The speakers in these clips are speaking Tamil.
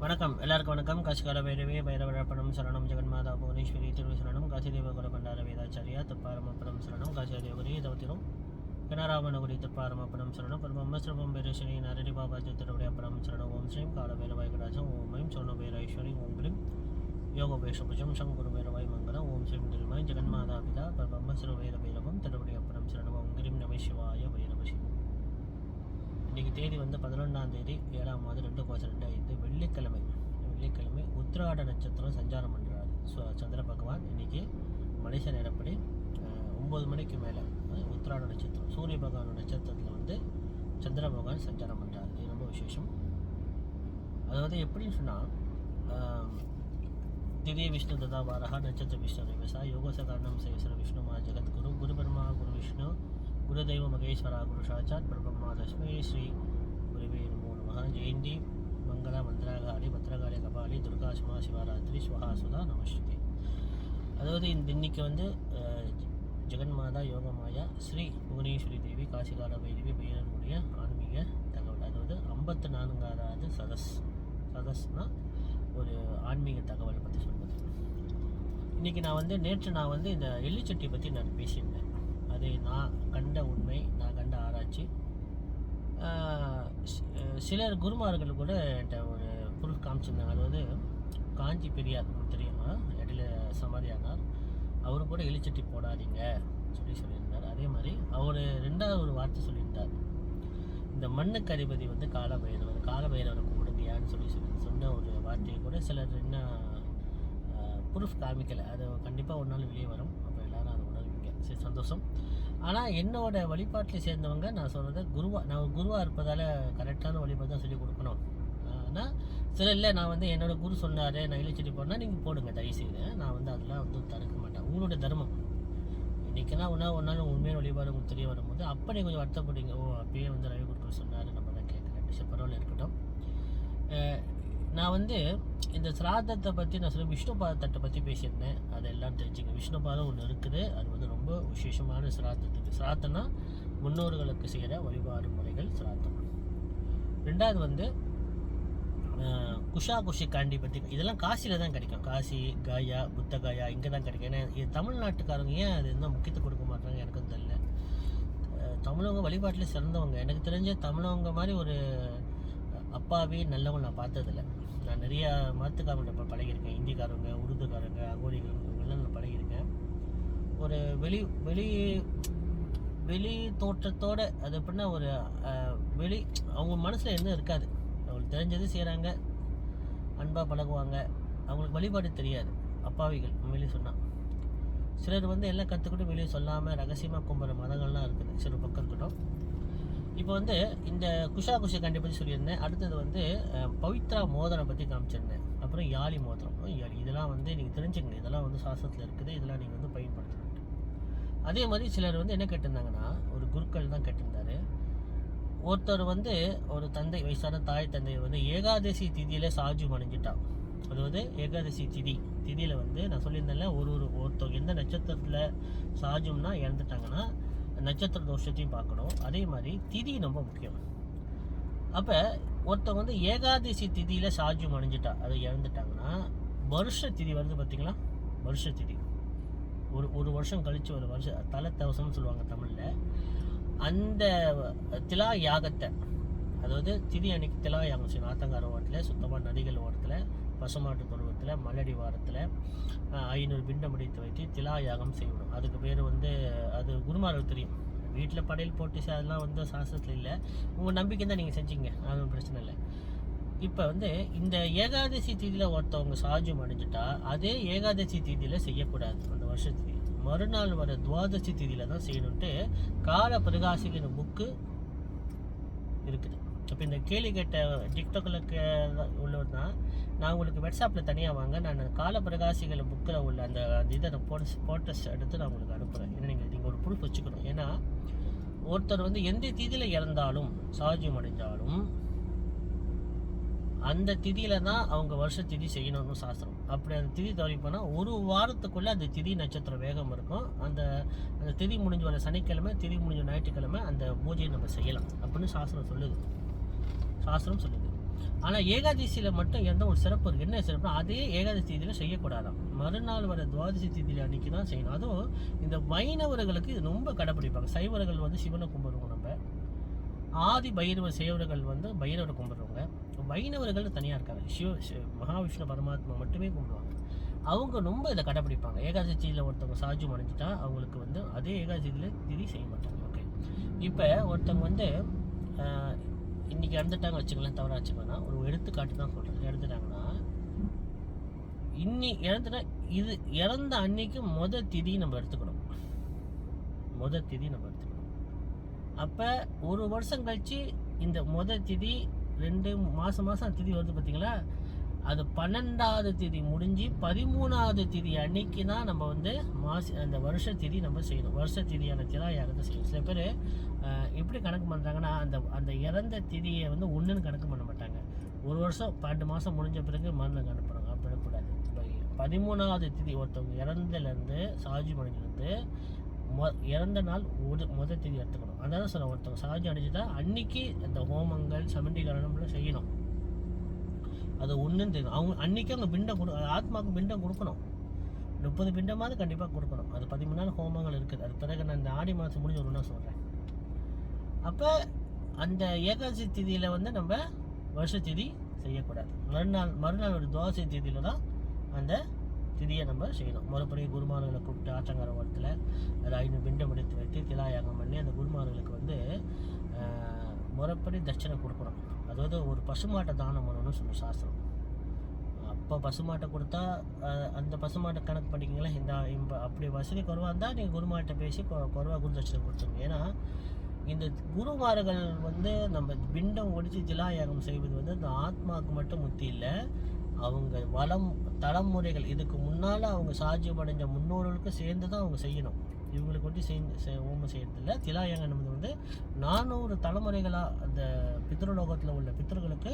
வணக்கம், எல்லாருக்கும் வணக்கம். காசிகால பைரவே பைரவரப்பணம் சரணம் ஜெகன்மாதா புவனேஸ்வரி திருவி சரணம் காசிதேவ குலபண்டார வேதாச்சாரியா தப்பாரமப்பணம் சரணம் காசியாதேவரி தவத்திரும் கனராமனகுரி தப்பாரமப்பணம் சரணம் பரம சிரமம் பேரேஸ்வரி நரடி பாபாஜி திருவிடையப்பணம் சரணம் ஓம் ஸ்ரீம் காலபைரவாய் கடாசம் ஓம் ஐம் சோனபைரேஸ்வரி ஓம் கிளிம் யோகபேஷபுஜம் சங்குருபைரவாய் மங்களம் ஓம் ஸ்ரீம் திருமாய் ஜெகன்மாதா பிதா பரம சிறுவைர பைரவம் திருவிடையப்பணம் சரணம் ஓம் கிரிம் நம சிவாய பைரவசி. இன்றைக்கி தேதி வந்து 11ஆம் தேதி 7ஆம் மாதம் 2025 வெள்ளிக்கிழமை உத்திராட நட்சத்திரம் சஞ்சாரம் பண்ணுறாரு. ஸோ சந்திர பகவான் இன்றைக்கி மலேசிய நேரப்படி 9 மணிக்கு மேலே உத்திராட நட்சத்திரம் சூரிய பகவான் நட்சத்திரத்தில் வந்து சந்திர பகவான் சஞ்சாரம் பண்ணுறாரு. இது ரொம்ப விசேஷம். அதாவது எப்படின்னு சொன்னால் திவ்ய விஷ்ணு ததா வாரஹா நட்சத்திர விஷ்ணு விவசா யோகசகாரணம் சேவசர விஷ்ணு மா ஜெகத்குரு குரு பிரம்மா குரு விஷ்ணு குருதெய்வ மகேஸ்வரா குரு சாட்சாத் பிரபம்மா தஸ்மை ஸ்ரீ குருவே நமோ நமः. ஜெயந்தி மங்கள மந்திராகாரி பத்ரகாளி கபாலி துர்காசுமா சிவராத்திரி ஸ்வஹாசுதா நமஸ்துதே. அதாவது இன்னைக்கு வந்து ஜெகன்மாதா யோகமாயா ஸ்ரீ புவனேஸ்வரி தேவி காசிகால பைரவி பைரவனுடைய ஆன்மீக தகவல். அதாவது 54வது சதஸ்னால் ஒரு ஆன்மீக தகவலை பற்றி சொல்வது. இன்றைக்கி நேற்று நான் வந்து இந்த எள்ளிச்சட்டி பற்றி நான் பேசியிருந்தேன். அது நான் கண்ட உண்மை, நான் கண்ட ஆராய்ச்சி. சிலர் குருமார்கள் கூட என்கிட்ட ஒரு ப்ரூஃப் காமிச்சிருந்தாங்க. அதாவது காஞ்சி பெரியார் தெரியும், இடையில சமாதியானார், அவரு கூட எலிச்சட்டி போடாதீங்க சொல்லியிருந்தார். அதே மாதிரி அவர் 2வது ஒரு வார்த்தை சொல்லியிருந்தார், இந்த மண்ணுக்கு அதிபதி வந்து காலபைரவரை கும்பிடுங்கயான்னு சொல்லி சொன்ன ஒரு வார்த்தையை கூட சிலர் என்ன ப்ரூஃப் காமிக்கலை. அது கண்டிப்பாக ஒரு நாள் வெளியே வரும். அப்போ எல்லோரும் அதை உணர்வீங்க. சரி, சந்தோஷம். ஆனால் என்னோட வழிபாட்டில் சேர்ந்தவங்க நான் சொல்கிறத நான் குருவாக இருப்பதால் கரெக்டான வழிபாடு தான் சொல்லிக் கொடுக்கணும். ஆனால் சில இல்லை, நான் வந்து என்னோடய குரு சொன்னார், நான் எலிச்செடி போடனா நீங்கள் போடுங்க தயவுசெய்து, நான் வந்து அதெல்லாம் வந்து தடுக்க மாட்டேன். உங்களோட தர்மம். இன்றைக்கினா ஒரு நாள் உண்மையான வழிபாடு உங்களுக்கு தெரிய வரும்போது அப்போ நீங்கள் கொஞ்சம் வருத்தப்படுங்க. அப்பயே வந்து ரவி குருக்கள் சொன்னார், நம்ம தான் கேட்குறேன். சரி, பரவாயில்ல, இருக்கட்டும். நான் வந்து இந்த சிராதத்தை பற்றி நான் சொல்ல விஷ்ணு பாதத்தட்டை பற்றி பேசியிருந்தேன். அதெல்லாம் தெரிஞ்சுங்க. விஷ்ணு பாதம் ஒன்று இருக்குது. அது வந்து ரொம்ப விசேஷமான சிராத்தம்னா முன்னோர்களுக்கு செய்கிற வழிபாடு முறைகள் சிராத்தம். 2வது வந்து குஷி காண்டி பற்றி. இதெல்லாம் காசியில் தான் கிடைக்கும். காசி காயா புத்த காயா இங்கே தான் கிடைக்கும். ஏன்னா இது தமிழ்நாட்டுக்காரங்க ஏன் அது இன்னும் முக்கியத்துவம் கொடுக்க மாட்டாங்க எனக்கும் தெரியல. தமிழவங்க வழிபாட்டில் சிறந்தவங்க. எனக்கு தெரிஞ்ச தமிழவங்க மாதிரி ஒரு அப்பாவே நல்லவங்க நான் பார்த்ததில்லை. நான் நிறையா மதத்துக்காரங்க பழகியிருக்கேன். இந்திக்காரங்க, உருதுக்காரங்க, அகோரிகள், இவங்கெல்லாம் நான் பழகியிருக்கேன். ஒரு வெளி தோற்றத்தோடு அது எப்படின்னா ஒரு அவங்க மனசில் என்ன இருக்காது. அவங்களுக்கு தெரிஞ்சது செய்கிறாங்க, அன்பாக பழகுவாங்க. அவங்களுக்கு வழிபாடு தெரியாது. அப்பாவிகள் உண்மையிலே சொன்னால். சிலர் வந்து எல்லாம் கற்றுக்கிட்டு வெளியே சொல்லாமல் ரகசியமாக கும்புற மதங்கள்லாம் இருக்குது. சில பக்கம் இருக்கட்டும். இப்போ வந்து இந்த குஷி காண்டி பற்றி சொல்லியிருந்தேன். அடுத்தது வந்து பவித்ரா மோதிரம் பற்றி காமிச்சிருந்தேன். அப்புறம் யாழி மோதிரம். இதெல்லாம் வந்து நீங்கள் தெரிஞ்சுக்கங்க. இதெல்லாம் வந்து சாஸ்திரத்தில் இருக்குது. இதெல்லாம் நீங்கள் வந்து பயன்படுத்தணும். அதே மாதிரி சிலர் வந்து என்ன கேட்டிருந்தாங்கன்னா, ஒரு குருக்கள் தான் கேட்டிருந்தாரு. ஒருத்தர் வந்து ஒரு தந்தை, வயசான தாய் தந்தை வந்து ஏகாதசி திதியில் சாஜு அணிஞ்சிட்டான். அதாவது ஏகாதசி திதியில் வந்து நான் சொல்லியிருந்தேன்ல, ஒருத்தர் எந்த நட்சத்திரத்தில் சாஜும்னா இறந்துட்டாங்கன்னா நட்சத்திர தோஷத்தையும் பார்க்கணும். அதே மாதிரி திதி ரொம்ப முக்கியம். அப்போ ஒருத்தவங்க வந்து ஏகாதசி திதியில் சாஜு அணிஞ்சிட்டா, அதை இறந்துட்டாங்கன்னா வருஷ திதி வருது பார்த்தீங்களா. வருஷ திதி ஒரு வருஷம் கழித்து ஒரு வருஷம் தலை தவசம்னு சொல்லுவாங்க தமிழில். அந்த திலா யாகத்தை, அதாவது திதி அன்னைக்கு திலா யாகம் செய்யணும். ஆத்தங்கார ஓரத்தில், சுத்தமாக நதிகள் ஓரத்தில், பசுமாட்டு தொழுவத்தில், மல்லடி வாரத்தில் 500 பிண்டம் முடித்து வைத்து திலா யாகம் செய்யணும். அதுக்கு பேர் வந்து அது குருமார்கள் தெரியும். வீட்டில் படையல் போட்டு அதெல்லாம் வந்து சாஸ்திரத்தில் இல்லை. உங்கள் நம்பிக்கை தான் நீங்கள் செஞ்சீங்க, அது ஒன்றும் பிரச்சனை இல்லை. இப்போ வந்து இந்த ஏகாதசி தீதியில் ஒருத்தவங்க சாஜம் அடைஞ்சிட்டா அதே ஏகாதசி தீதியில் செய்யக்கூடாது. அந்த வருஷத்துக்கு மறுநாள் வர துவாதசி தீதியில் தான் செய்யணுன்ட்டு கால பிரகாசிக்கிற புக்கு இருக்குது. இப்போ இந்த கேள்வி கேட்ட டிக்டாக்கில் உள்ளவர் தான். நான் உங்களுக்கு வாட்ஸ்அப்பில் தனியாக வாங்க, நான் கால பிரகாசிகளை புக்கில் உள்ள அந்த இதை போட்டோஸ் எடுத்து நான் உங்களுக்கு அனுப்புகிறேன். ஏன்னா நீங்கள் ஒரு ப்ரூஃப் வச்சுக்கணும். ஏன்னா ஒருத்தர் வந்து எந்த திதியில் இறந்தாலும் சாஜியம் அடைஞ்சாலும் அந்த திதியில் தான் அவங்க வருஷ திதி செய்யணும்னு சாஸ்திரம். அப்படி அந்த திதி தவறி போனால் ஒரு வாரத்துக்குள்ளே அந்த திதி நட்சத்திரம் வேகம் இருக்கும். அந்த திதி முடிஞ்ச வர சனிக்கிழமை, திதி முடிஞ்ச ஞாயிற்றுக்கிழமை அந்த பூஜையை நம்ம செய்யலாம் அப்படின்னு சாஸ்திரம் சொல்லுது. ஆனால் ஏகாதசியில் மட்டும் எந்த ஒரு சிறப்பு இருக்குது. என்ன சிறப்புனா அதே ஏகாதசி திதியில் செய்யக்கூடாதாம். மறுநாள் வர துவாதசி திதியில் அன்றைக்கி தான் செய்யணும். அதுவும் இந்த வைணவர்களுக்கு இது ரொம்ப கடைப்பிடிப்பாங்க. சைவர்கள் வந்து சிவனை கும்பிடுவோம் நம்ம, ஆதி பைரவர் சேவர்கள் வந்து பைரவரை கும்பிடுறவங்க, வைணவர்கள் தனியாக இருக்காங்க. மகாவிஷ்ணு பரமாத்மா மட்டுமே கும்பிடுவாங்க. அவங்க ரொம்ப இதை கடைப்பிடிப்பாங்க. ஏகாதசியில் ஒருத்தவங்க சாஜும் அடைஞ்சிட்டா அவங்களுக்கு வந்து அதே ஏகாதசியில் திதி செய்ய மாட்டாங்க. ஓகே, இப்போ ஒருத்தவங்க வந்து இன்றைக்கி இறந்துட்டாங்க வச்சுக்கலாம், தவறாக வச்சுக்கோன்னா ஒரு எடுத்துக்காட்டு தான் சொல்கிறேன். இறந்துட்டாங்கன்னா இறந்துட்டா இது இறந்த அன்னைக்கு திதி நம்ம எடுத்துக்கணும். திதி நம்ம எடுத்துக்கணும். அப்போ ஒரு வருஷம் கழிச்சு இந்த திதி 2 மாதம் திதி வருது பார்த்தீங்களா, அது 12வது திதி முடிஞ்சு 13வது திதி அன்னைக்கு தான் நம்ம வந்து அந்த வருஷ திதி நம்ம செய்யணும். வருஷ திதியான திலாயாகத்தை செய்யணும். சில பேர் எப்படி கணக்கு பண்ணுறாங்கன்னா அந்த இறந்த திதியை வந்து ஒன்றுன்னு கணக்கு பண்ண மாட்டாங்க. ஒரு வருஷம் 12 மாதம் முடிஞ்ச பிறகு மரணம் அனுப்புகிறாங்க. அப்படி கூடாது. இப்போ 13வது திதி ஒருத்தவங்க இறந்தலேருந்து சாஜி மணிலேருந்து இறந்த நாள் திதி எடுத்துக்கணும். அதான் சொல்ல ஒருத்தவங்க சாஜி அடைஞ்சிட்டா அன்னைக்கு அந்த ஹோமங்கள் சமண்டிகரணம்லாம் செய்யணும். அது ஒன்றுன்னு தெரியும். அவங்க அன்றைக்கி அவங்க பிண்டம் ஆத்மாவுக்கு பிண்டம் கொடுக்கணும். 30 பிண்டமாவது கண்டிப்பாக கொடுக்கணும். அது 13 நாள் ஹோமங்கள் இருக்குது. அது பிறகு நான் இந்த ஆடி மாதம் முடிஞ்ச ஒன்று நான் சொல்கிறேன். அப்போ அந்த ஏகாதசி திதியில் வந்து நம்ம வருஷ திதி செய்யக்கூடாது. மறுநாள் ஒரு துவாதசி திதியில் தான் அந்த திதியை நம்ம செய்யணும். முறைப்படி குருமார்களை கூப்பிட்டு ஆற்றங்கர ஓரத்தில் அது 5 பிண்டம் எடுத்து வைத்து திலாயாகம் பண்ணி அந்த குருமார்களுக்கு வந்து முறைப்படி தட்சணை கொடுக்கணும். அதாவது ஒரு பசுமாட்டை தானம் பண்ணணும்னு சொல்லணும் சாஸ்திரம். அப்போ பசுமாட்டை கொடுத்தா அந்த பசுமாட்டை கணக்கு பண்ணிக்கிங்களேன். இந்த அப்படி வசதி குறைவாக இருந்தால் நீங்கள் குருமாட்டை பேசி குறைவாக குரு தட்சணை கொடுத்துருங்க. ஏன்னா இந்த குருமார்கள் வந்து நம்ம பிண்டம் ஒடிச்சு திலாயாகம் செய்வது வந்து அந்த ஆத்மாவுக்கு மட்டும் முத்தி இல்லை, அவங்க தலைமுறைகள் இதுக்கு முன்னால் அவங்க சாஜியம் அடைஞ்ச முன்னோர்களுக்கு சேர்ந்து தான் அவங்க செய்யணும். இவங்களுக்கு வந்து ஓமம் செய்யறதில்ல. திலாயாகம் என்பது வந்து 400 தலைமுறைகளாக அந்த பித்ருலோகத்தில் உள்ள பித்ருகளுக்கு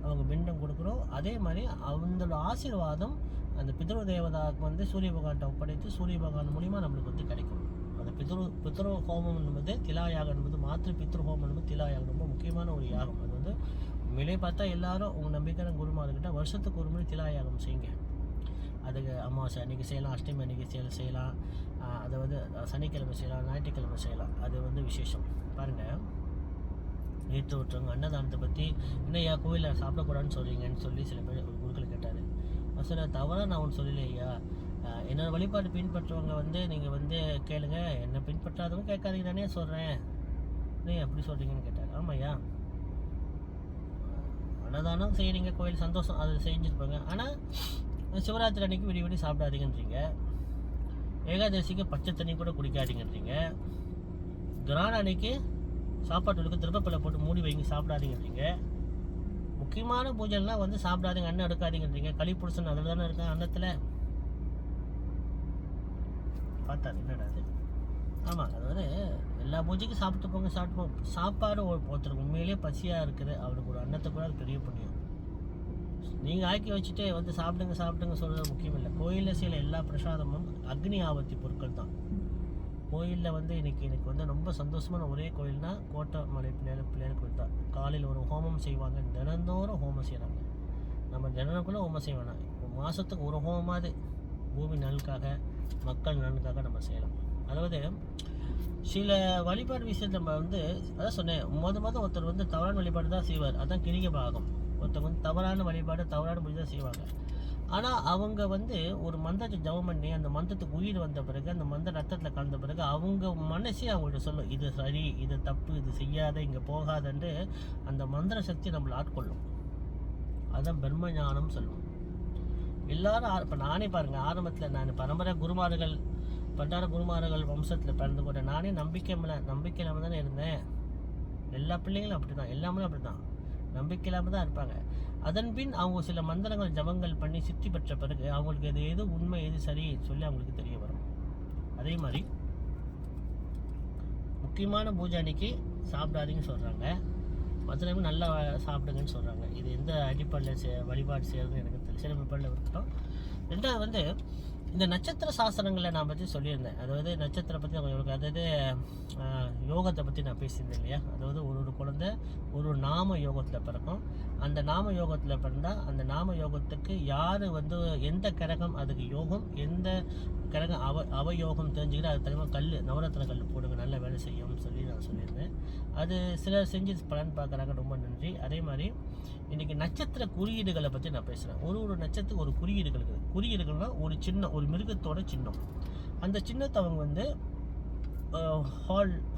அவங்க பிண்டம் கொடுக்குறோம். அதே மாதிரி அவங்களோட ஆசீர்வாதம் அந்த பித்ரு தேவதாவுக்கு வந்து சூரிய பகவான்கிட்ட ஒப்படைத்து சூரிய பகவான் மூலிமா நம்மளுக்கு வந்து கிடைக்கும். அந்த பித்ரு ஹோமம் என்பது திலாயாகம் என்பது மாத்திரு பித்ரு ஹோமம் என்பது திலாயாகம் ரொம்ப முக்கியமான ஒரு யாகம். அது வந்து உண்மையிலே பார்த்தா எல்லாரும் உங்கள் நம்பிக்கையான குருமார்கிட்ட வருஷத்துக்கு ஒரு முறை திலாயாகம் செய்யுங்க. அதுக்கு அமாவாசை அன்றைக்கி செய்யலாம், அஷ்டமி அன்றைக்கி செய்யலாம், அதாவது சனிக்கிழமை செய்யலாம், ஞாயிற்றுக்கிழமை செய்யலாம். அது வந்து விசேஷம். பாருங்கள், நேற்று ஒருத்தவங்க அன்னதானத்தை பற்றி என்னையா கோயிலில் சாப்பிடக்கூடாதுன்னு சொல்கிறீங்கன்னு சொல்லி சில பேர் ஒரு குருக்கள் கேட்டார். சார் தவறாக நான் ஒன்று சொல்லலையா, என்னோடய வழிபாடு பின்பற்றவங்க வந்து நீங்கள் வந்து கேளுங்க, என்னை பின்பற்றாதவங்க கேட்காதீங்க தானே சொல்கிறேன், நீ எப்படி சொல்கிறீங்கன்னு கேட்டார். ஆமாய்யா, அன்னதானம் செய்கிறீங்க, கோயில் சந்தோஷம், அது செஞ்சுருப்பாங்க. ஆனால் சிவராத்திரி அன்னைக்கு விடி சாப்பிடாதீங்கன்றீங்க, ஏகாதசிக்கு பச்சை தண்ணி கூட குடிக்காதீங்கன்றீங்க, கிரான அன்னைக்கு சாப்பாட்டுக்கு திருப்பப்பிள்ளை போட்டு மூடி வைங்க சாப்பிடாதீங்கன்றீங்க, முக்கியமான பூஜைலாம் வந்து சாப்பிடாதீங்க, அன்னம் எடுக்காதீங்கன்றீங்க. களி புடிசன் அதில் தானே இருக்கேன் அன்னத்தில். பார்த்தாரு என்னடா அது. ஆமாம், அதாவது எல்லா பூஜைக்கும் சாப்பிட்டு போங்க, சாப்பாடு ஒருத்தருக்கு உண்மையிலேயே பசியாக இருக்குது, அவருக்கு ஒரு அன்னத்தை கூட அது பெரிய புண்ணியம். நீங்கள் ஆக்கி வச்சுட்டு வந்து சாப்பிடுங்க சொல்கிறது முக்கியம் இல்லை. கோயிலில் செய்யல எல்லா பிரசாதமும் அக்னி ஆபத்தி பொருட்கள் தான். கோயிலில் வந்து எனக்கு வந்து ரொம்ப சந்தோஷமான ஒரே கோயில்னா கோட்டமலை பிள்ளையார் கோயில் தான். காலையில் ஒரு ஹோமம் செய்வாங்க, தினந்தோறும் ஹோமம் செய்கிறாங்க. நம்ம தினக்குள்ளே ஹோமம் செய்ய வேணாம், மாதத்துக்கு ஒரு ஹோமமாவது பூமி நலனுக்காக மக்கள் நலனுக்காக நம்ம செய்யலாம். அதாவது சில வழிபாடு விஷயத்தை நம்ம வந்து அதான் சொன்னேன், மொதல் ஒருத்தர் வந்து தவறான வழிபாடு தான் செய்வார், அதுதான் கிரிகை பாகம். ஒருத்தவங்க வந்து தவறான வழிபாடு தவறான பூஜை தான் செய்வாங்க. ஆனால் அவங்க வந்து ஒரு மந்திரத்தை ஜபம் பண்ணி அந்த மந்திரத்துக்கு உயிர் வந்த பிறகு, அந்த மந்திர ரத்தத்தில் கலந்த பிறகு அவங்க மனசே அவங்கள்ட்ட சொல்லும், இது சரி, இது தப்பு, இது செய்யாத, இங்கே போகாதன்று அந்த மந்திர சக்தி நம்மளை ஆட்கொள்ளும். அதுதான் பிரம்ம ஞானம் சொல்லுவோம். எல்லாரும் இப்போ நானே பாருங்கள், ஆரம்பத்தில் நான் பரம்பரை குருமார்கள் பண்டார குருமார்கள் வம்சத்தில் பிறந்து கூட நானே நம்பிக்கை இல்லாமல் தானே இருந்தேன். எல்லா பிள்ளைங்களும் அப்படி தான், எல்லாமே அப்படி தான், நம்பிக்கை இல்லாமல் தான் இருப்பாங்க. அதன் பின் அவங்க சில மந்திரங்கள் ஜபங்கள் பண்ணி சித்தி பெற்ற பிறகு அவங்களுக்கு எது உண்மை எது சரி சொல்லி அவங்களுக்கு தெரிய வரும். அதே மாதிரி முக்கியமான பூஜை அன்னைக்கு சாப்பிடாதீங்கன்னு சொல்கிறாங்க, மற்ற நல்லா சாப்பிடுங்கன்னு சொல்கிறாங்க. இது எந்த அடிப்படையில் வழிபாடு செய்யறதுன்னு எனக்கு தெரியல, சில வழிபாடில் இருக்கட்டும். ரெண்டாவது வந்து இந்த நட்சத்திர சாஸ்திரங்களை நான் பற்றி சொல்லியிருந்தேன். அதாவது நட்சத்திரம் பற்றி உங்களுக்கு, அதாவது யோகத்தை பற்றி நான் பேசியிருந்தேன் இல்லையா? அதாவது ஒரு குழந்தை ஒரு நாம யோகத்தில் பிறக்கும். அந்த நாம யோகத்தில் பிறந்தால் அந்த நாம யோகத்துக்கு யார் எந்த கிரகம் அதுக்கு யோகம், எந்த கிரகம் அவயோகம் தெரிஞ்சுக்கிட்டு அது தலைமை கல், நவரத்ன கல் போடுங்க, நல்ல வேலை செய்யும்னு சொல்லி நான் சொல்லியிருந்தேன். அது சிலர் செஞ்சு பலன் பார்க்குறாங்க, ரொம்ப நன்றி. அதே மாதிரி இன்றைக்கி நட்சத்திர குறியீடுகளை பற்றி நான் பேசுகிறேன். ஒரு நட்சத்திரம் ஒரு குறியீடுகள் இருக்குது. குறியீடுகள்னால் ஒரு சின்னம், ஒரு மிருகத்தோட சின்னம். அந்த சின்னத்தை அவங்க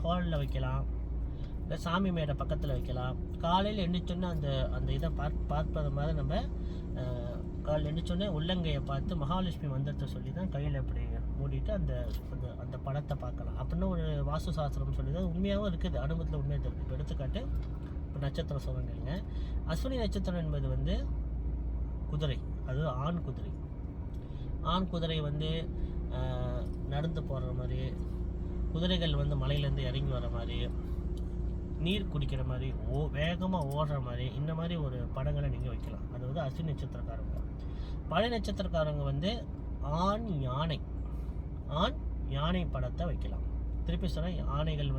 ஹாலில் வைக்கலாம், இல்லை சாமி மேடை பக்கத்தில் வைக்கலாம். காலையில் எந்திரிச்சோன்னே அந்த இதை பார்ப்பது மாதிரி நம்ம காலையில் எந்திரிச்சோன்னே உள்ளங்கையை பார்த்து மகாலட்சுமி மந்திரத்தை சொல்லி தான் கையில் இப்படி மூடிட்டு அந்த படத்தை பார்க்கலாம். அப்படின்னு ஒரு வாஸ்து சாஸ்திரம் சொல்லி தான் உண்மையாகவும் இருக்குது, அனுபவத்தில் உண்மையாக இருக்குது. இப்போ எடுத்துக்காட்டு, இப்போ நட்சத்திரம் சொல்லுங்க. அஸ்வினி நட்சத்திரம் என்பது குதிரை, அது ஆண் குதிரை. ஆண் குதிரை நடந்து போகிற மாதிரி, குதிரைகள் மலையிலேருந்து இறங்கி வர மாதிரி, நீர் குடிக்கிற மாதிரி, வேகமாக ஓடுற மாதிரி, இந்த மாதிரி ஒரு படங்களை நீங்கள் வைக்கலாம். அது அஸ்வினி நட்சத்திரக்காரங்க. பழைய நட்சத்திரக்காரங்க ஆண் யானை படத்தை வைக்கலாம். திருப்பி சொன்னால் யானைகள்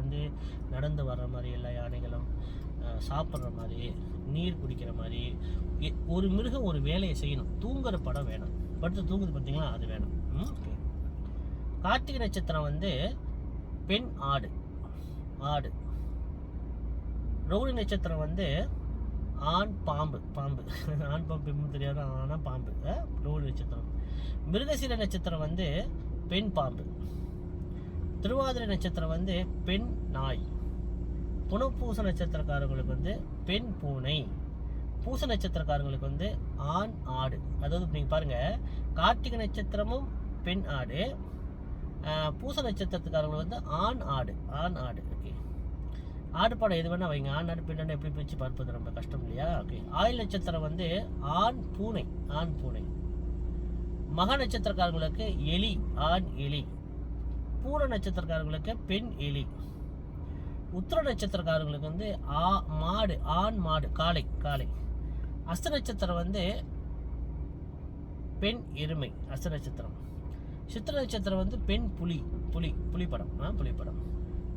நடந்து வர்ற மாதிரி, எல்லா யானைகளும் சாப்பிட்ற மாதிரி, நீர் குடிக்கிற மாதிரி, ஒரு மிருகம் ஒரு வேலையை செய்யணும். தூங்குற படம் வேணும், படுத்து தூங்குது பார்த்தீங்களா, அது வேணும். கார்த்திகை நட்சத்திரம் பெண் ஆடு. ரோஹிணி நட்சத்திரம் ஆண் பாம்பு. ஆண் பாம்பு தெரியாது, ஆனால் பாம்பு ரோஹிணி நட்சத்திரம். மிருகசீர நட்சத்திரம் பெண் பாம்பு. திருவாதிரை நட்சத்திரம் பெண் நாய். புனப்பூச நட்சத்திரக்காரங்களுக்கு பெண் பூனை. பூச நட்சத்திரக்காரங்களுக்கு ஆண் ஆடு. அதாவது நீங்கள் பாருங்கள், கார்த்திகை நட்சத்திரமும் பெண் ஆடு, பூச நட்சத்திரத்துக்காரங்களுக்கு ஆண் ஆடு. ஓகே, ஆடு படம் எது வேணால் வைங்க. ஆண் ஆடு பெண் ஆடு எப்படி பிரித்து பார்ப்பது ரொம்ப கஷ்டம் இல்லையா? ஓகே, ஆயில் நட்சத்திரம் ஆண் பூனை. மக நட்சத்திரக்காரங்களுக்கு எலி, ஆண் எலி. பூர நட்சத்திரக்காரங்களுக்கு பெண் எலி. உத்திர நட்சத்திரக்காரங்களுக்கு மாடு, ஆண் மாடு, காளை. அஸ்த நட்சத்திரம் பெண் எருமை, அஸ்த நட்சத்திரம். சித்திர நட்சத்திரம் பெண் புலிப்படம்.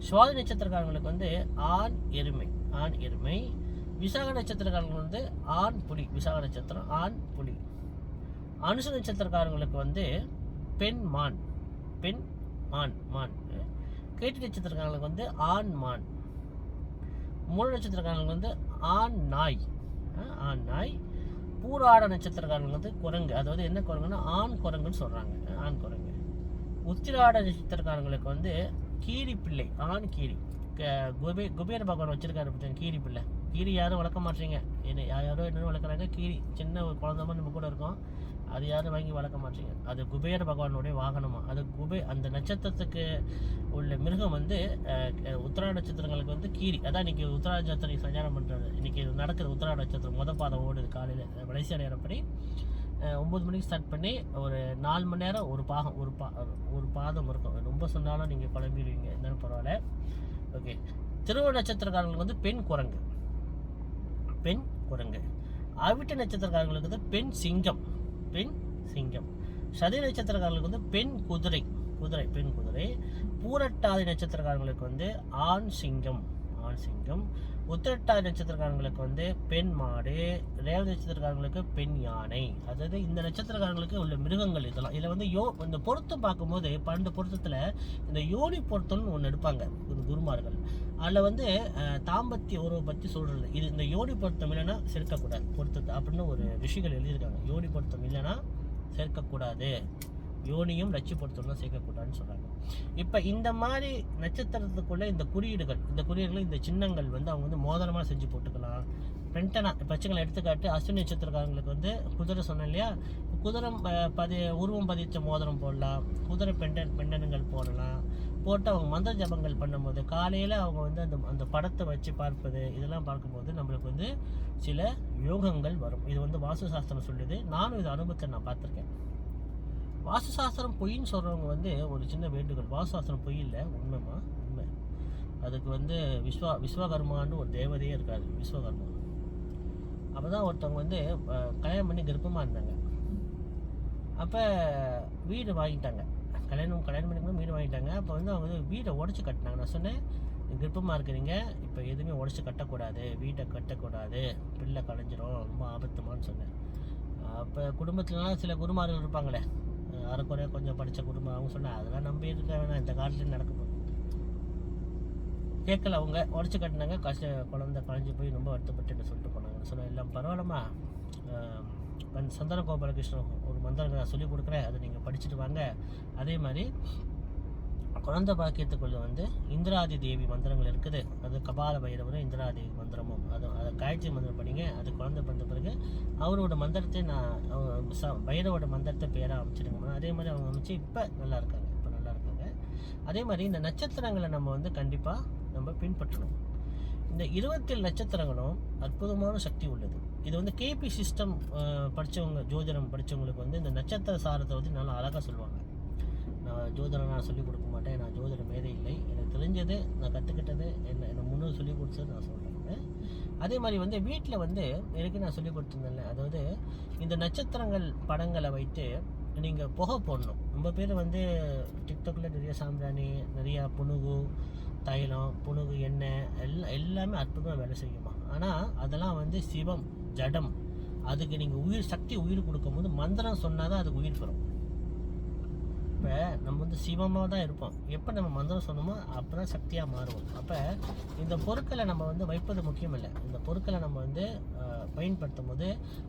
சுவாதி நட்சத்திரக்காரங்களுக்கு ஆண் எருமை. விசாக நட்சத்திரக்காரங்களுக்கு ஆண் புலி, விசாக நட்சத்திரம் ஆண் புலி. அனுச நட்சத்திரக்காரங்களுக்கு பெண் மான். கேட்டு நட்சத்திரக்காரங்களுக்கு ஆண் மான். மூல நட்சத்திரக்காரங்களுக்கு ஆண் நாய். பூராட நட்சத்திரக்காரங்களுக்கு குரங்கு. அதாவது என்ன குரங்குன்னா ஆண் குரங்குன்னு சொல்கிறாங்க, ஆண் குரங்கு. உத்திராட நட்சத்திரக்காரங்களுக்கு கீரி பிள்ளை, ஆண் கீரி. குபேர பகவான் வச்சிருக்காரு பார்த்தீங்க, கீரி பிள்ளை. கீரி யாரும் வளர்க்க மாட்டீங்க, யாரோ என்னென்னு வளர்க்குறாங்க. கீரி சின்ன ஒரு குழந்தை மாதிரி நம்ம கூட இருக்கோம், அது யாரும் வாங்கி வளர்க்க மாட்டீங்க. அது குபேர பகவானுடைய வாகனமாக. அது அந்த நட்சத்திரத்துக்கு உள்ள மிருகம் உத்திராட நட்சத்திரங்களுக்கு கீரி. அதான் இன்றைக்கி உத்திராட நட்சத்திரம் சஞ்சாரம் பண்ணுறது. இன்றைக்கி நடக்குது உத்திராட நட்சத்திரம், மொதல் பாதம் ஓடுது காலையில் மலேசியா நேரப்படி 9 மணிக்கு ஸ்டார்ட் பண்ணி ஒரு 4 மணி நேரம் ஒரு பாதம் இருக்கும். ரொம்ப சொன்னாலும் நீங்கள் குழம்பிடுவீங்க, என்னன்னு பரவாயில்ல. ஓகே, திருவ நட்சத்திரக்காரங்களுக்கு பெண் குரங்கு. அவிட்ட நட்சத்திரக்காரங்களுக்கு பெண் சிங்கம். சதி நட்சத்திரக்காரங்களுக்கு பெண் குதிரை. பூரட்டாதி நட்சத்திரக்காரங்களுக்கு ஆண் சிங்கம். உத்திரட்டாதி நட்சத்திரக்காரங்களுக்கு பெண் மாடு. ரேவதி நட்சத்திரக்காரங்களுக்கு பெண் யானை. அதாவது இந்த நட்சத்திரக்காரங்களுக்கு உள்ள மிருகங்கள் இதெல்லாம். இதில் இந்த பொருத்தம் பார்க்கும்போது 12 பொருத்தத்தில் இந்த யோனி பொருத்தம்னு ஒன்று எடுப்பாங்க குருமார்கள். அதில் தாம்பத்திய உறவை பற்றி சொல்கிறது. இது இந்த யோனி பொருத்தம் இல்லைன்னா சேர்க்கக்கூடாது பொருத்தத்தை அப்படின்னு ஒரு ரிஷிகள் எழுதியிருக்காங்க. யோனி பொருத்தம் இல்லைன்னா சேர்க்கக்கூடாது, யோனியும் லட்சி பொருத்தம்லாம் சேர்க்கக்கூடாதுன்னு சொல்கிறாங்க. இப்போ இந்த மாதிரி நட்சத்திரத்துக்குள்ளே இந்த குறியீடுகள் இந்த சின்னங்கள் அவங்க மோதிரமாக செஞ்சு போட்டுக்கலாம். பென்டனா பச்சைகளை எடுத்துக்காட்டு, அஸ்வினி நட்சத்திரக்காரங்களுக்கு குதிரை சொன்னேன் இல்லையா, குதிரை உருவம் பதிச்ச மோதிரம் போடலாம், குதிரை பெண்டனங்கள் போடலாம். போட்டு அவங்க மந்திர ஜபங்கள் பண்ணும்போது காலையில் அவங்க அந்த படத்தை வச்சு பார்ப்பது, இதெல்லாம் பார்க்கும்போது நம்மளுக்கு சில யோகங்கள் வரும். இது வாஸ்து சாஸ்திரம் சொல்லுது. நானும் இது அனுபவத்தை நான் பார்த்துருக்கேன். வாஸ்து சாஸ்திரம் பொய்ன்னு சொல்கிறவங்க ஒரு சின்ன வேண்டுகோள். வாஸ்து சாஸ்திரம் பொய் இல்லை, உண்மை. அதுக்கு விஸ்வகர்மான்னு ஒரு தேவதையே இருக்காது, விஸ்வகர்மா. அப்போ தான் ஒருத்தவங்க கல்யாணம் பண்ணி கர்ப்பமாக இருந்தாங்க. அப்போ வீடு வாங்கிட்டாங்க, கல்யாணம் பண்ணிக்கணும் வீடு வாங்கிட்டாங்க. அப்போ வந்து அவங்க வந்து வீடை உடச்சி கட்டினாங்க. நான் சொன்னேன், விருப்பமாக இருக்கிறீங்க, இப்போ எதுவுமே உடச்சி கட்டக்கூடாது, வீட்டை கட்டக்கூடாது, பிள்ளை கலைஞ்சிரும், ரொம்ப ஆபத்துமான்னு சொன்னேன். அப்போ குடும்பத்துலலாம் சில குருமார்கள் இருப்பாங்களே, அரைக்குறையாக கொஞ்சம் படித்த குடும்பம், அவங்க சொன்னேன் அதெல்லாம் நம்பி இருக்க வேணாம், இந்த காலத்துலேயும் நடக்க போகுது. கேட்கல, அவங்க உடச்சி கட்டினாங்க, குழந்தை கலைஞ்சி போய் ரொம்ப வருத்தப்பட்டு சொல்லிட்டு போனாங்க. சொன்னேன் எல்லாம் பரவாயில்லம்மா, சந்தன கோபாலகிருஷ்ணன் ஒரு மந்திரம் நான் சொல்லிக் கொடுக்குறேன், அதை நீங்கள் படிச்சுட்டு வாங்க. அதே மாதிரி குழந்தை பாக்கியத்துக்குள்ள வந்து இந்திராதி தேவி மந்திரங்கள் இருக்குது, அது கபால பைரவரும் இந்திராதேவி மந்திரமும், அதை காயத்ரி மந்திரம் படிங்க. அது குழந்தை பிறந்த பிறகு அவரோட மந்திரத்தை நான் பைரவோட மந்திரத்தை பேராக அமைச்சிருங்க. அதே மாதிரி அவங்க அமைச்சு இப்போ நல்லா இருக்காங்க. அதே மாதிரி இந்த நட்சத்திரங்களை நம்ம வந்து கண்டிப்பாக நம்ம பின்பற்றணும். இந்த 27 நட்சத்திரங்களும் அற்புதமான சக்தி உள்ளது. இது வந்து கேபி சிஸ்டம் படித்தவங்க, ஜோதிடம் படித்தவங்களுக்கு வந்து இந்த நட்சத்திர சாரத்தை வந்து நல்லா அழகாக சொல்லுவாங்க. நான் ஜோதிடம் நான் சொல்லிக் கொடுக்க மாட்டேன், நான் ஜோதிட மேதை இல்லை, எனக்கு தெரிஞ்சது நான் கற்றுக்கிட்டது என்ன முன்னோர் சொல்லிக் கொடுத்தது நான் சொல்கிறேன். அதே மாதிரி வந்து வீட்டில் வந்து எனக்கு நான் சொல்லிக் கொடுத்துருந்தேன்ல, அதாவது இந்த நட்சத்திரங்கள் படங்களை வைத்து நீங்கள் புகை போடணும். ரொம்ப பேர் வந்து டிக்டாக்ல நிறைய சாம்பிராணி, நிறையா புணுகு தைலம், புணுகு எண்ணெய் எல்லாமே அற்புதமாக வேலை செய்யுமா. ஆனால் அதெல்லாம் வந்து சிவம் ஜடம், அதுக்கு நீங்கள் சக்தி உயிர் கொடுக்கும்போது மந்திரம் சொன்னால் தான் அதுக்கு உயிர் பெறும். இப்போ நம்ம வந்து சிவமாக தான் இருப்போம், எப்போ நம்ம மந்திரம் சொன்னோமோ அப்போ தான் சக்தியாக மாறுவோம். அப்போ இந்த பொருட்களை நம்ம வந்து வைப்பது முக்கியம் இல்லை, இந்த பொருட்களை நம்ம வந்து பயன்படுத்தும் போது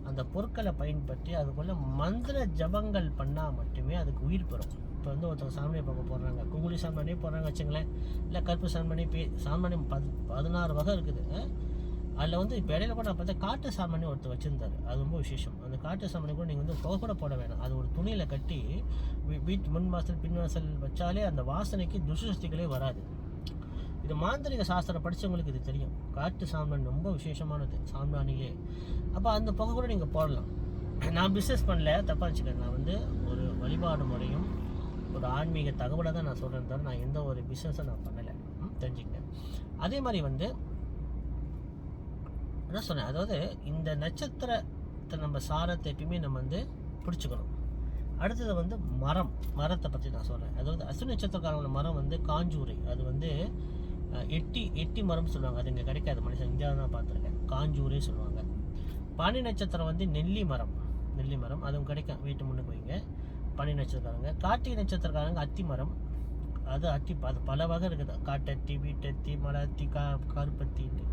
அந்த பொருட்களை பயன்படுத்தி அதுக்குள்ள மந்திர ஜபங்கள் பண்ணால் மட்டுமே அதுக்கு உயிர் பெறும். இப்போ வந்து ஒருத்தவங்க சாம்பிராணி பார்க்க போடுறாங்க, குங்குளி சாம்பிராணியே போடுறாங்க வச்சுங்களேன், இல்லை கருப்பு சாம்பிராணி, சாம்பிராணி 16 வகை இருக்குது. அதில் வந்து இப்போ இடையில கூட நான் பார்த்தா காட்டு சாம்பிராணி ஒருத்தர் வச்சுருந்தார், அது ரொம்ப விசேஷம். அந்த காட்டு சாம்பிராணி கூட நீங்கள் வந்து புகை கூட போட வேணாம், அது ஒரு துணியில் கட்டி வீட்டு முன் வாசல் பின் வாசல் வச்சாலே அந்த வாசனைக்கு துஷ்சக்திகளே வராது. இது மாந்திரிக சாஸ்திரம் படித்தவங்களுக்கு இது தெரியும். காட்டு சாம்பிராணி ரொம்ப விசேஷமானது சாம்பிராணிலே. அப்போ அந்த புகை கூட நீங்கள் போடலாம். நான் பிஸ்னஸ் பண்ணல, தப்பாக வச்சுக்கேன். நான் வந்து ஒரு வழிபாடு முறையும் ஒரு ஆன்மீக தகவலை தான் நான் சொல்கிறேன் தவிர நான் எந்த ஒரு பிஸ்னஸும் நான் பண்ணலை, தெரிஞ்சுக்கிட்டேன். அதே மாதிரி வந்து என்ன சொன்னேன், அதாவது இந்த நட்சத்திரத்தை நம்ம சாரத்தை எப்பயுமே நம்ம வந்து பிடிச்சிக்கணும். அடுத்தது வந்து மரத்தை பற்றி நான் சொல்கிறேன். அதாவது அஸ்வினி நட்சத்திரக்காரங்களோட மரம் வந்து காஞ்சூரை, அது வந்து எட்டி மரம் சொல்லுவாங்க, அது இங்கே கிடைக்காது, மனுஷன் இந்தியாவில் தான் பார்த்துருக்கேன், காஞ்சூரே சொல்லுவாங்க. பனி நட்சத்திரம் வந்து நெல்லி மரம் அதுவும் கிடைக்கும், வீட்டு முன்னுக்கு வைங்க. பனி நட்சத்திரக்காரங்க. கார்த்திகை நட்சத்திரக்காரங்க அத்தி மரம், அது பல வகை இருக்குது, காட்டத்தி, வீட்டத்தி, மலத்தி, கருப்பத்தின்ட்டு.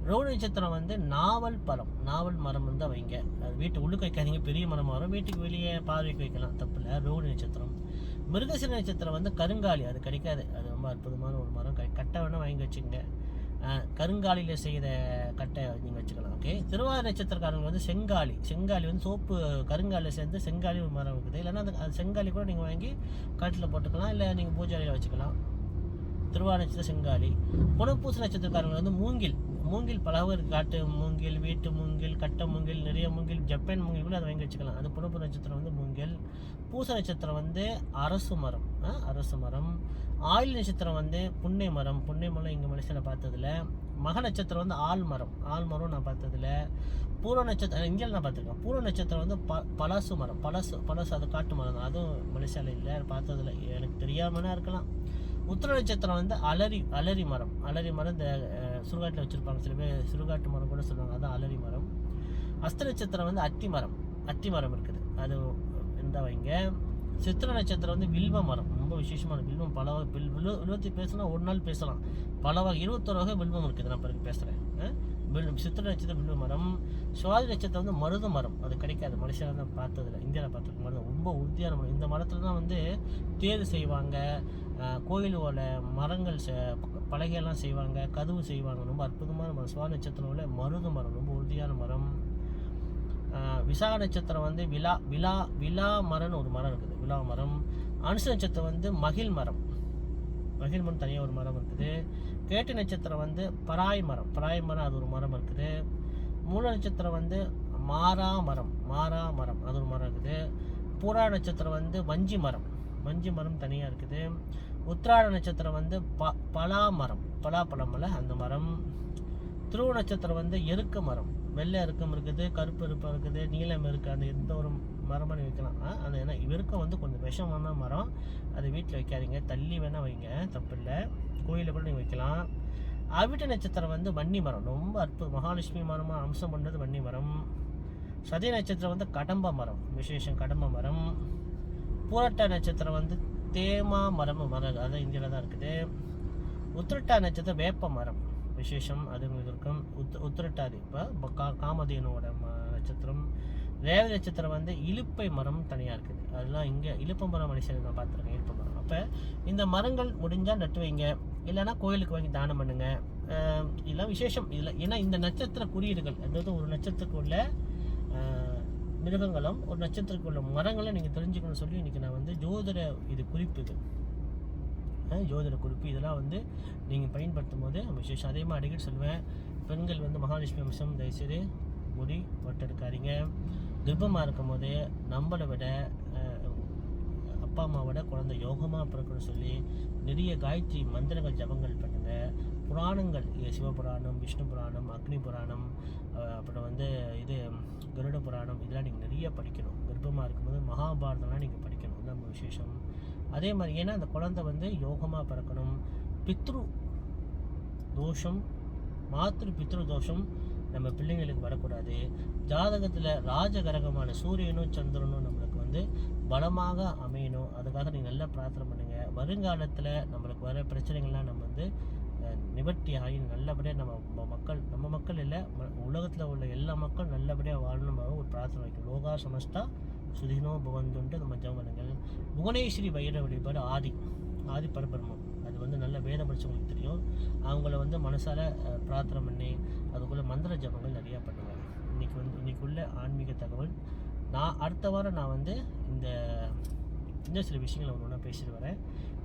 ரோடு நட்சத்திரம் வந்து நாவல் மரம் வந்து வைங்க, அது வீட்டு உள்ளுக்கு வைக்காதீங்க, பெரிய மரம் வரும், வீட்டுக்கு வெளியே பார்வைக்கு வைக்கலாம், தப்பு இல்லை. ரோடு நட்சத்திரம். மிருகசீர நட்சத்திரம் வந்து கருங்காலி, அது கிடைக்காது, அது ரொம்ப அற்புதமான ஒரு மரம், கட்டை வேணால் வாங்கி வச்சுங்க, கருங்காலியில் செய்த கட்டை நீங்கள் வச்சுக்கலாம். ஓகே. திருவாதிரை நட்சத்திரக்காரங்க வந்து செங்காலி வந்து சோப்பு கருங்காலியில் சேர்ந்து செங்காலி ஒரு மரம் இருக்குது, இல்லைன்னா அது செங்காலி கூட நீங்கள் வாங்கி கட்டில் போட்டுக்கலாம், இல்லை நீங்கள் பூஜாரியில் வச்சுக்கலாம். திருவாதிரை நட்சத்திரம் செங்காலி. புனப்பூச நட்சத்திரக்காரங்க வந்து மூங்கில் பலவகை இருக்குது, காட்டு மூங்கில், வீட்டு மூங்கில், கட்டை மூங்கில், நிறைய மூங்கில், ஜப்பான் மூங்கில் கூட அதை வாங்கி வச்சுக்கலாம். அது புனப்பூச நட்சத்திரம் வந்து மூங்கில். பூச நட்சத்திரம் வந்து அரசு மரம். ஆயில் நட்சத்திரம் வந்து புன்னை மரம் இங்கே மனுஷனை பார்த்ததில்ல. மக நட்சத்திரம் வந்து ஆல் மரம் நான் பார்த்ததில்ல. பூர்வ நட்சத்திரம் இந்தியாவில் நான் பார்த்துருக்கேன். பூர்வ நட்சத்திரம் வந்து பலாசு மரம், பலாசு அது காட்டு மரம் தான், அதுவும் மலேசியாவில் இல்லை, பார்த்ததில்ல, எனக்கு தெரியாமனா இருக்கலாம். உத்திர நட்சத்திரம் வந்து அலரி மரம் இந்த சுடுகாட்டில் வச்சுருப்பாங்க, சில பேர் சுடுகாட்டு மரம் கூட சொல்லுவாங்க, அதுதான் அலரி மரம். அஸ்த நட்சத்திரம் வந்து அத்தி மரம் இருக்குது, அது எந்த வைங்க. சித்திர நட்சத்திரம் வந்து வில்வ மரம், ரொம்ப விசேஷமான வில்வம், பல வில்வத்தை பேசினா ஒரு நாள் பேசலாம், பல வகை 21 வகை வில்வம் இருக்குது, நான் பிறகு பேசுகிறேன். சித்திர நட்சத்திரம் வில்வ மரம். சுவாதி நட்சத்திரம் வந்து மருத மரம், அது கிடைக்காது, மனுஷனாக தான் பார்த்ததில்ல, இந்தியாவில் பார்த்துருக்க மருதம் ரொம்ப உறுதியான மரம். இந்த மரத்தில் தான் வந்து தேர் செய்வாங்க, கோயிலோட மரங்கள் பலகையெல்லாம் செய்வாங்க, கதவு செய்வாங்க, ரொம்ப அற்புதமான மரம். சுவாதி நட்சத்திரம் உள்ள மருத மரம் ரொம்ப உறுதியான மரம். விசாக நட்சத்திரம் வந்து விலா மரம்னு ஒரு மரம் இருக்குது, விலா மரம். அனுச நட்சத்திரம் வந்து மகிழ் மரம் தனியாக ஒரு மரம் இருக்குது. கேட்டு நட்சத்திரம் வந்து பராய் மரம் அது ஒரு மரம் இருக்குது. மூல நட்சத்திரம் வந்து மாறா மரம் அது ஒரு மரம் இருக்குது. பூரா நட்சத்திரம் வந்து வஞ்சி மரம் தனியாக இருக்குது. உத்திராட நட்சத்திரம் வந்து பலாப்பழம் அந்த மரம். திருவ நட்சத்திரம் வந்து எருக்க மரம் வெள்ளை இறக்கம் இருக்குது, கருப்பு இருப்பம் இருக்குது, நீலம் இருக்குது. அந்த எந்த ஒரு மரமாக வைக்கலாம். அது ஏன்னா இவருக்கும் வந்து கொஞ்சம் விஷமான மரம். அதை வீட்டில் வைக்காதீங்க, தள்ளி வேணால் வைங்க, தப்பு இல்லை. கோயிலில் கூட நீங்கள் வைக்கலாம். அவிட்ட நட்சத்திரம் வந்து வன்னி மரம், ரொம்ப அற்புதம். மகாலட்சுமி மரமாக அம்சம் பண்ணுறது வன்னி மரம். சதய நட்சத்திரம் வந்து கடம்ப மரம், விசேஷம் கடம்ப மரம். பூரட்டா நட்சத்திரம் வந்து தேமா மரம், அதான் இந்தியாவில் தான் இருக்குது. உத்திரட்டா நட்சத்திரம் வேப்ப மரம், விசேஷம் அது இருக்கும். உத்திரட்டாதி இப்போ காமதேனுவோட நட்சத்திரம். ரேவதி நட்சத்திரம் வந்து இலுப்பை மரம் தனியாக இருக்குது. அதெல்லாம் இங்கே இலுப்பை மரம் மனுஷன் நான் பார்த்துருக்கேன், இலுப்பை மரம். அப்போ இந்த மரங்கள் முடிஞ்சால் நட்டு வைங்க, இல்லைன்னா கோயிலுக்கு வாங்கி தானம் பண்ணுங்க. இதெல்லாம் விசேஷம் இதில். ஏன்னா இந்த நட்சத்திர குறியீடுகள், அதாவது ஒரு நட்சத்திரக்குள்ள மிருகங்களும் ஒரு நட்சத்திரக்குள்ள மரங்களை நீங்கள் தெரிஞ்சுக்கணும்னு சொல்லி இன்றைக்கி நான் வந்து ஜோதிட இது குறிப்பு, இது ஜோதிட குறிப்பு, இதெல்லாம் வந்து நீங்கள் பயன்படுத்தும் போது விசேஷம். அதே மாதிரி அடிக்கடி சொல்லுவேன், பெண்கள் வந்து மகாலட்சுமி அம்சம் தயவுசெய்து முடி வட்டெடுக்காதீங்க. கர்ப்பமாக இருக்கும் போது நம்மளை விட அப்பா அம்மாவோட குழந்தை யோகமாக பிறக்கணும்னு சொல்லி நிறைய காயத்ரி மந்திரங்கள் ஜபங்கள் பண்ணுங்கள். புராணங்கள், சிவபுராணம், விஷ்ணு புராணம், அக்னி புராணம், அப்புறம் வந்து இது கருட புராணம், இதெல்லாம் நீங்கள் நிறைய படிக்கணும். கர்ப்பமாக இருக்கும்போது மகாபாரதம்லாம் நீங்கள் படிக்கணும், நம்ம விசேஷம். அதே மாதிரி ஏன்னா அந்த குழந்தை வந்து யோகமாக பிறக்கணும். பித்ரு தோஷம், மாத்ரு பித்ரு தோஷம் நம்ம பிள்ளைங்களுக்கு வரக்கூடாது. ஜாதகத்தில் ராஜகரகமான சூரியனும் சந்திரனும் நம்மளுக்கு வந்து பலமாக அமையணும். அதுக்காக நீங்கள் நல்லா பிரார்த்தனை பண்ணுங்கள். வருங்காலத்தில் நம்மளுக்கு வர பிரச்சனைகள்லாம் நம்ம வந்து நிவர்த்தி ஆகி நல்லபடியாக நம்ம மக்கள் இல்லை, உலகத்தில் உள்ள எல்லா மக்கள் நல்லபடியாக வாழணுமாக ஒரு பிரார்த்தனை வைக்கணும். லோகா சமஸ்தா சுதினோ புவந்துண்டு நம்ம ஜெபங்கள். புவனேஸ்வரி வைர வழிபாடு ஆதி பரபிரம்மம், அது வந்து நல்ல வேதம் படித்தவங்களுக்கு தெரியும். அவங்கள வந்து மனசால் பிரார்த்தனை பண்ணி அதுக்குள்ளே மந்திர ஜபங்கள் நிறையா பண்ணுவேன். இன்னைக்குள்ள ஆன்மீக தகவல். நான் அடுத்த வாரம் நான் வந்து இந்த சில விஷயங்களை ஒன்று பேசிட்டு வரேன்.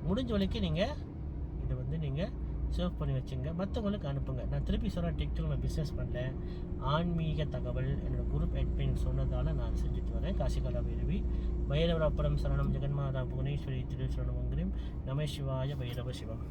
முடிஞ்ச வரைக்கும் நீங்கள் இதை வந்து நீங்கள் சேவ் பண்ணி வச்சுங்க, மற்றவங்களுக்கு அனுப்புங்க. நான் திருப்பி சொல்கிறேன், டிக்டாக் நான் பிஸ்னஸ் பண்ணேன், ஆன்மீக தகவல் என்னோடய குரூப் அட்மின் சொன்னதால் நான் செஞ்சுட்டு வரேன். காசிகாலா பைரவி பைரவ அப்படம் சரணம் ஜெகன்மாதா புவனேஸ்வரி திரு சரணமங்கிரம் நம சிவாய பைரவ சிவம்.